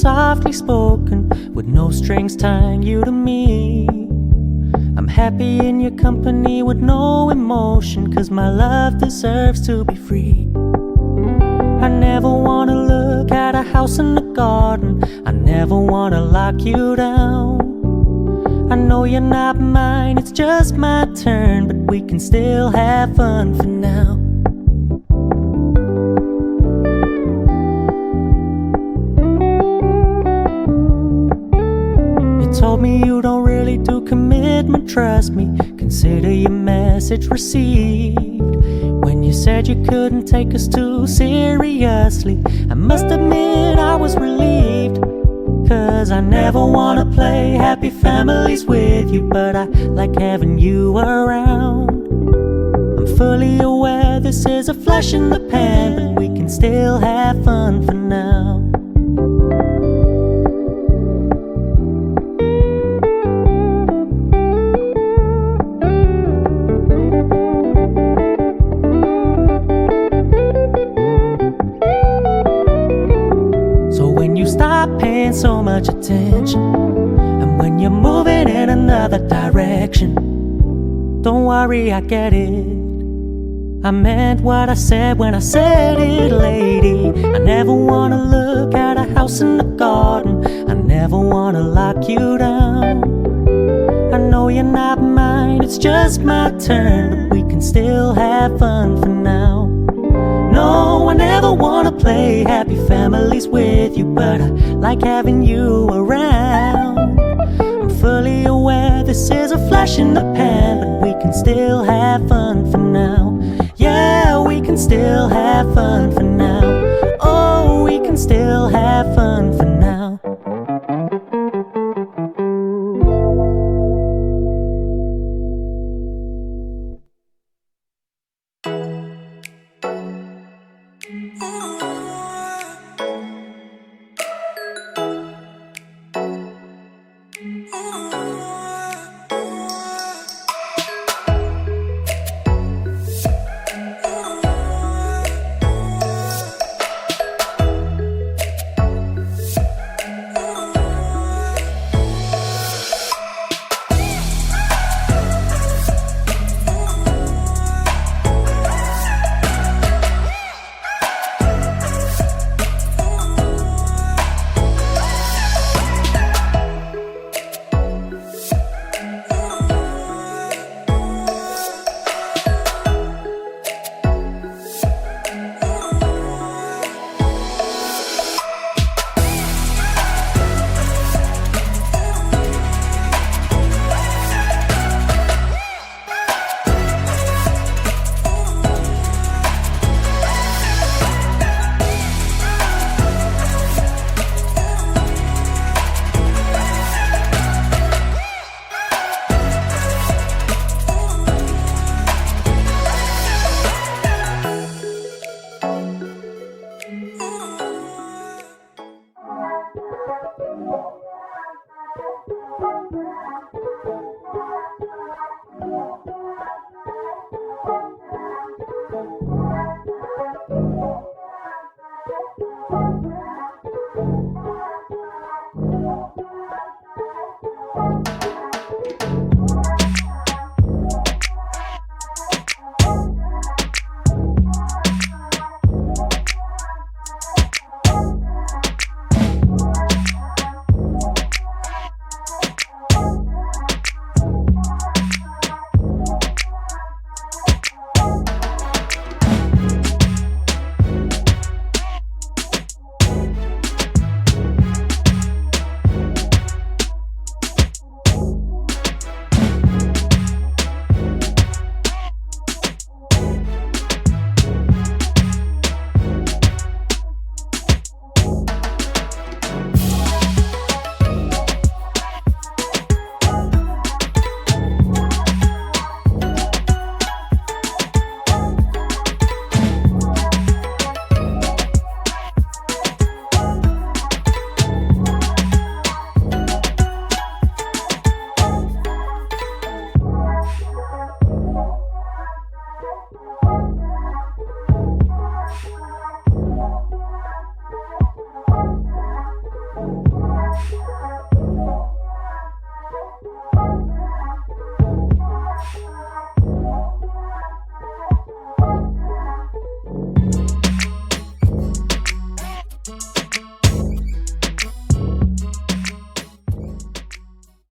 softly spoken, with no strings tying you to me. I'm happy in your company with no emotion, 'cause my love deserves to be free. I never wanna look at a house in the garden, I never wanna lock you down. I know you're not mine, it's just my turn, but we can still have fun for now. You told me you don't really do commitment, trust me, consider your message received. When you said you couldn't take us too seriously, I must admit I was relieved. 'Cause I never wanna play happy families with you, but I like having you around. I'm fully aware this is a flash in the pan, but we can still have fun for now. Stop paying so much attention, and when you're moving in another direction, don't worry, I get it. I meant what I said when I said it, lady. I never wanna look at a house in the garden, I never wanna lock you down. I know you're not mine, it's just my turn, but we can still have fun for now. No, I never wanna play happy families with you, but I like having you around. I'm fully aware this is a flash in the pan, but we can still have fun for now.